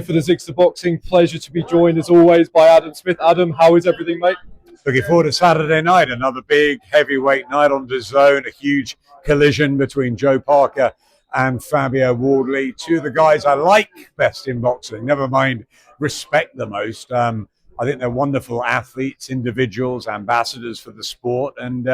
For the Zigzag Boxing, pleasure to be joined as always by Adam Smith. Adam, how is everything, mate? Looking forward to Saturday night, another big heavyweight night on DAZN, a huge collision between Joe Parker and Fabio Wardley, two of the guys I like best in boxing, never mind respect the most. I think they're wonderful athletes, individuals, ambassadors for the sport, and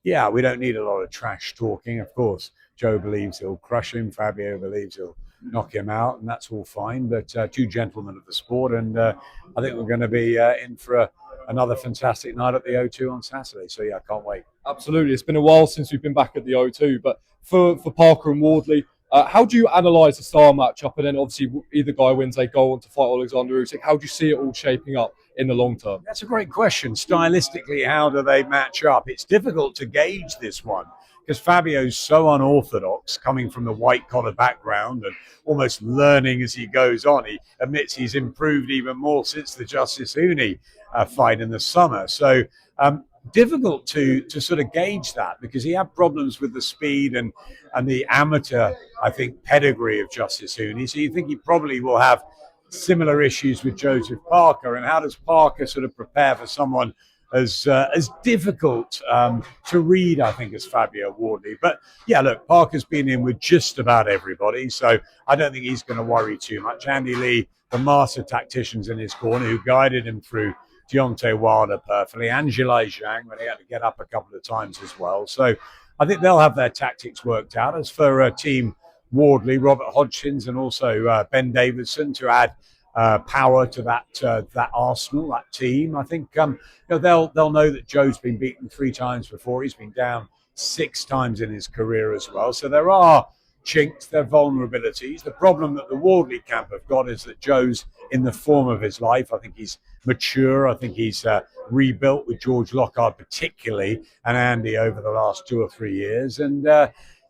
yeah, we don't need a lot of trash talking. Of course, Joe believes he'll crush him, Fabio believes he'll knock him out, and that's all fine, but two gentlemen of the sport, and I think we're going to be in for another fantastic night at the O2 on Saturday. So yeah, I can't wait. Absolutely. It's been a while since we've been back at the O2, but for Parker and Wardley, how do you analyse the star matchup? And then obviously either guy wins, they go on to fight Alexander Usyk. How do you see it all shaping up in the long term? That's a great question. Stylistically, how do they match up? It's difficult to gauge this one because Fabio's so unorthodox, coming from the white-collar background and almost learning as he goes on. He admits he's improved even more since the Justice Uni fight in the summer. So difficult to sort of gauge that because he had problems with the speed and the amateur, I think, pedigree of Justice Uni. So you think he probably will have similar issues with Joseph Parker. And how does Parker sort of prepare for someone as difficult to read, I think, as Fabio Wardley? But yeah, look, Parker's been in with just about everybody, so I don't think he's going to worry too much. Andy Lee, the master tactician's in his corner, who guided him through Deontay Wilder perfectly, and Zhilei Zhang, when he had to get up a couple of times as well. So I think they'll have their tactics worked out. As for team Wardley, Robert Hodgkins, and also Ben Davidson to add power to that arsenal, that team. I think they'll know that Joe's been beaten 3 times before. He's been down 6 times in his career as well. So there are chinks, there are vulnerabilities. The problem that the Wardley camp have got is that Joe's in the form of his life. I think he's mature. I think he's rebuilt with George Lockhart particularly and Andy over the last 2 or 3 years. And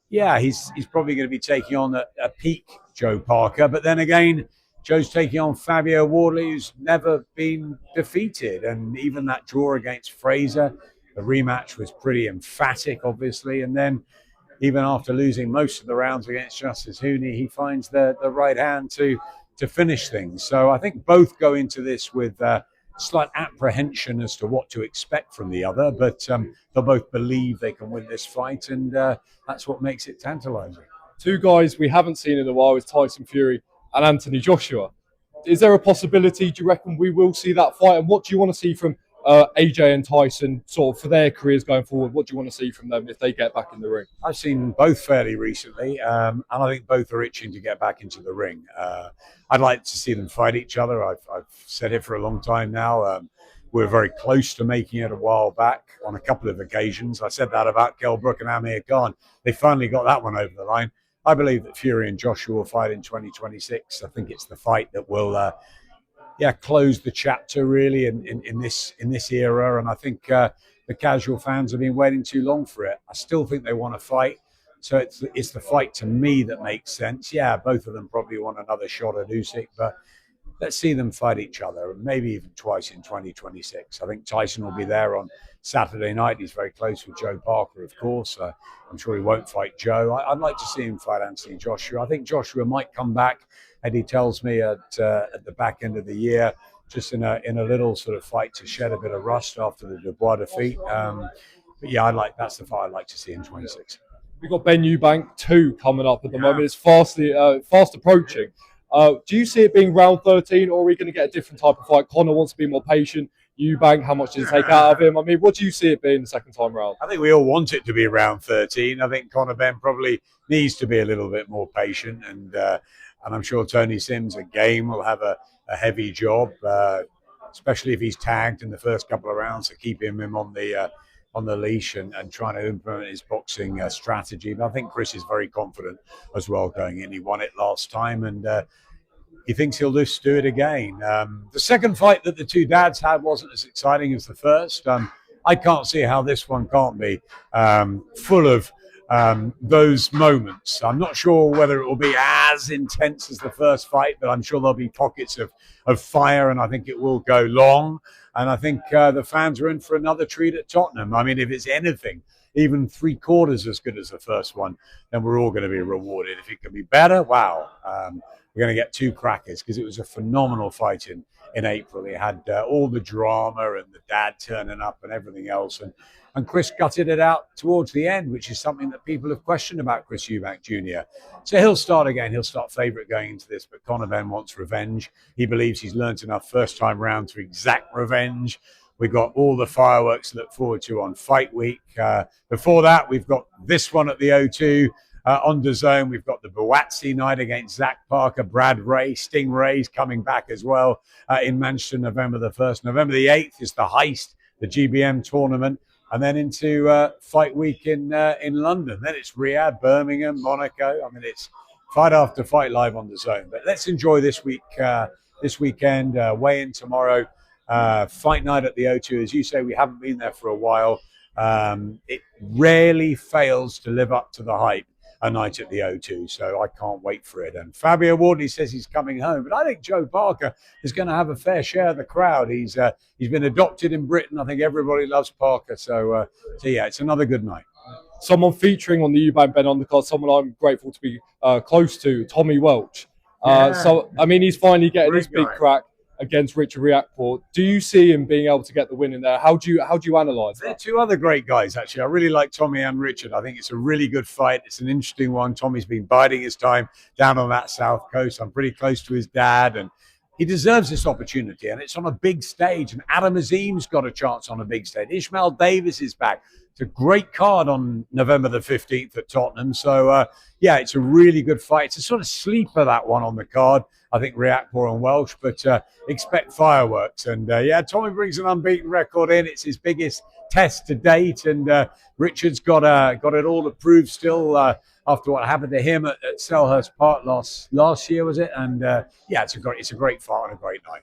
yeah, he's probably going to be taking on a peak Joe Parker. But then again, Joe's taking on Fabio Wardley, who's never been defeated. And even that draw against Fraser, the rematch was pretty emphatic, obviously. And then even after losing most of the rounds against Justice Huni, he finds the right hand to finish things. So I think both go into this with slight apprehension as to what to expect from the other, but they'll both believe they can win this fight, and that's what makes it tantalizing. 2 guys we haven't seen in a while is Tyson Fury and Anthony Joshua. Is there a possibility, do you reckon we will see that fight? And what do you want to see from AJ and Tyson sort of for their careers going forward? What do you want to see from them if they get back in the ring? I've seen both fairly recently, and I think both are itching to get back into the ring. I'd like to see them fight each other. I've said it for a long time now. We were very close to making it a while back on a couple of occasions. I said that about Kell Brook and Amir Khan. They finally got that one over the line. I believe that Fury and Joshua will fight in 2026. I think it's the fight that will close the chapter really in this era, and I think the casual fans have been waiting too long for it. I still think they want to fight, so it's the fight to me that makes sense. Yeah, both of them probably want another shot at Usyk, but let's see them fight each other, maybe even twice in 2026. I think Tyson will be there on Saturday night. He's very close with Joe Parker, of course. I'm sure he won't fight Joe. I'd like to see him fight Anthony Joshua. I think Joshua might come back, Eddie tells me, at the back end of the year, just in a little sort of fight to shed a bit of rust after the Dubois defeat. But yeah, that's the fight I'd like to see in 26. We've got Benn Eubank 2 coming up at the moment. It's fast approaching. Do you see it being round 13, or are we going to get a different type of fight? Conor wants to be more patient. Eubank, how much does it take out of him? I mean, what do you see it being the second time round? I think we all want it to be round 13. I think Conor Benn probably needs to be a little bit more patient, and I'm sure Tony Sims again will have a heavy job, especially if he's tagged in the first couple of rounds, to keeping him on the leash and trying to implement his boxing strategy. But I think Chris is very confident as well going in. He won it last time, and he thinks he'll just do it again. The second fight that the 2 dads had wasn't as exciting as the first. I can't see how this one can't be full of those moments. I'm not sure whether it will be as intense as the first fight, but I'm sure there'll be pockets of fire, and I think it will go long. And I think the fans are in for another treat at Tottenham. I mean, if it's anything even 3/4 as good as the first one, then we're all going to be rewarded. If it can be better, wow. We're going to get 2 crackers, because it was a phenomenal fight in April. It had all the drama and the dad turning up and everything else. And Chris gutted it out towards the end, which is something that people have questioned about Chris Eubank Jr. So he'll start again. He'll start favourite going into this, but Conor Benn wants revenge. He believes he's learnt enough first time round to exact revenge. We've got all the fireworks to look forward to on Fight Week. Before that, we've got this one at the O2. On DAZN, we've got the Buatsi night against Zach Parker, Brad Ray, Stingray's coming back as well in Manchester, November the 1st. November the 8th is the Heist, the GBM tournament. And then into Fight Week in London. Then it's Riyadh, Birmingham, Monaco. I mean, it's fight after fight live on DAZN. But let's enjoy this week, this weekend. Weigh-in tomorrow. Fight night at the O2. As you say, we haven't been there for a while. It rarely fails to live up to the hype, a night at the O2, so I can't wait for it. And Fabio Wardley says he's coming home, but I think Joe Parker is going to have a fair share of the crowd. He's been adopted in Britain. I think everybody loves Parker, so yeah, it's another good night. Someone featuring on the Eubank Benn undercard, someone I'm grateful to be close to, Tommy Welch. So I mean, he's finally getting his big crack against Richard Riakporhe. Do you see him being able to get the win in there? How do you analyse that? They're 2 other great guys, actually. I really like Tommy and Richard. I think it's a really good fight. It's an interesting one. Tommy's been biding his time down on that south coast. I'm pretty close to his dad, and he deserves this opportunity. And it's on a big stage. And Adam Azim's got a chance on a big stage. Ishmael Davis is back. It's a great card on November the 15th at Tottenham. So, yeah, it's a really good fight. It's a sort of sleeper, that one on the card. I think Riakporhe and Welsh, but expect fireworks. And yeah, Tommy brings an unbeaten record in. It's his biggest test to date. And Richard's got it all to prove still after what happened to him at Selhurst Park last year, was it? And yeah, it's a great fight and a great night.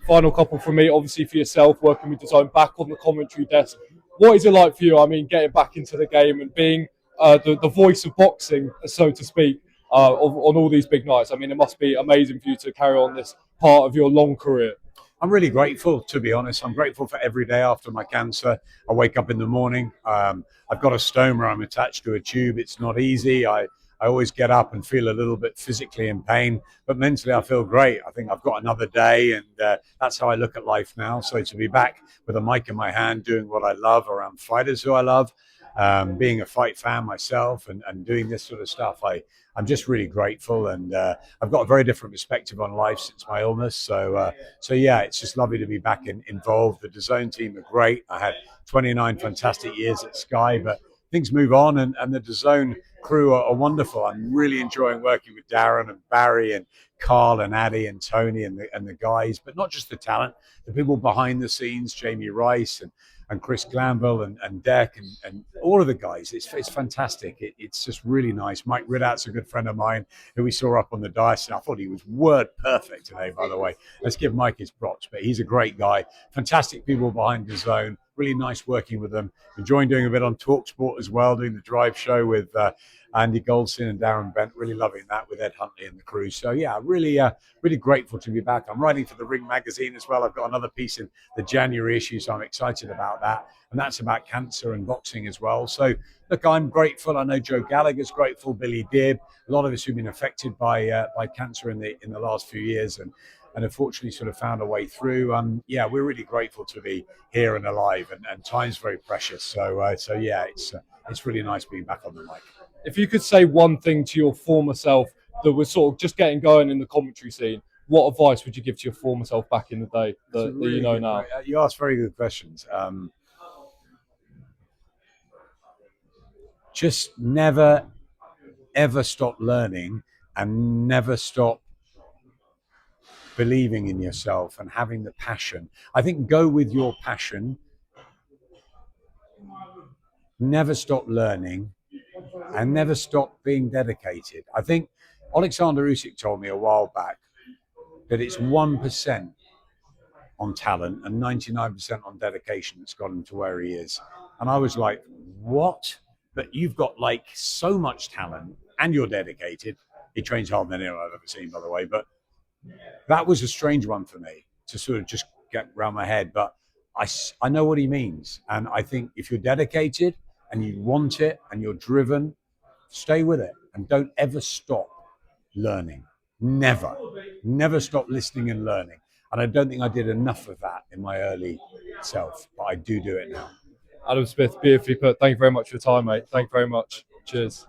Final couple from me, obviously for yourself, working with DAZN, back on the commentary desk. What is it like for you? I mean, getting back into the game and being the voice of boxing, so to speak, on all these big nights. I mean, it must be amazing for you to carry on this part of your long career. I'm really grateful, to be honest. I'm grateful for every day after my cancer. I wake up in the morning. I've got a stoma. I'm attached to a tube. It's not easy. I always get up and feel a little bit physically in pain, but mentally I feel great. I think I've got another day, and that's how I look at life now. So to be back with a mic in my hand, doing what I love around fighters who I love, being a fight fan myself, and doing this sort of stuff, I'm just really grateful, and I've got a very different perspective on life since my illness. So yeah, it's just lovely to be back involved. The DAZN team are great. I had 29 fantastic years at Sky, but things move on, and the DAZN crew are wonderful. I'm really enjoying working with Darren and Barry and Carl and Addy and Tony and the guys, but not just the talent, the people behind the scenes, Jamie Rice and Chris Glanville and Deck and all of the guys. It's fantastic. It's just really nice. Mike Ridout's a good friend of mine who we saw up on the dice, and I thought he was word perfect today, by the way. Let's give Mike his props, but he's a great guy. Fantastic people behind DAZN. Really nice working with them. Enjoying doing a bit on TalkSport as well, doing the drive show with Andy Goldstein and Darren Bent. Really loving that with Ed Huntley and the crew. So yeah, really grateful to be back. I'm writing for the Ring magazine as well. I've got another piece in the January issue, so I'm excited about that. And that's about cancer and boxing as well. So look, I'm grateful. I know Joe Gallagher's grateful, Billy Dibb, a lot of us who've been affected by cancer in the last few years, and unfortunately sort of found a way through. Yeah, we're really grateful to be here and alive, and time's very precious. So yeah, it's really nice being back on the mic. If you could say one thing to your former self that was sort of just getting going in the commentary scene, what advice would you give to your former self back in the day that you know now? You ask very good questions. Just never, ever stop learning, and never stop believing in yourself and having the passion. I think go with your passion. Never stop learning, and never stop being dedicated. I think Alexander Usyk told me a while back that it's 1% on talent and 99% on dedication that's got him to where he is. And I was like, what? But you've got like so much talent and you're dedicated. He trains harder than anyone I've ever seen, by the way. But that was a strange one for me to sort of just get around my head. But I know what he means. And I think if you're dedicated and you want it and you're driven, stay with it and don't ever stop learning. Never stop listening and learning. And I don't think I did enough of that in my early self, but I do it now. Adam Smith, beautifully put. Thank you very much for your time, mate. Thank you very much. Cheers.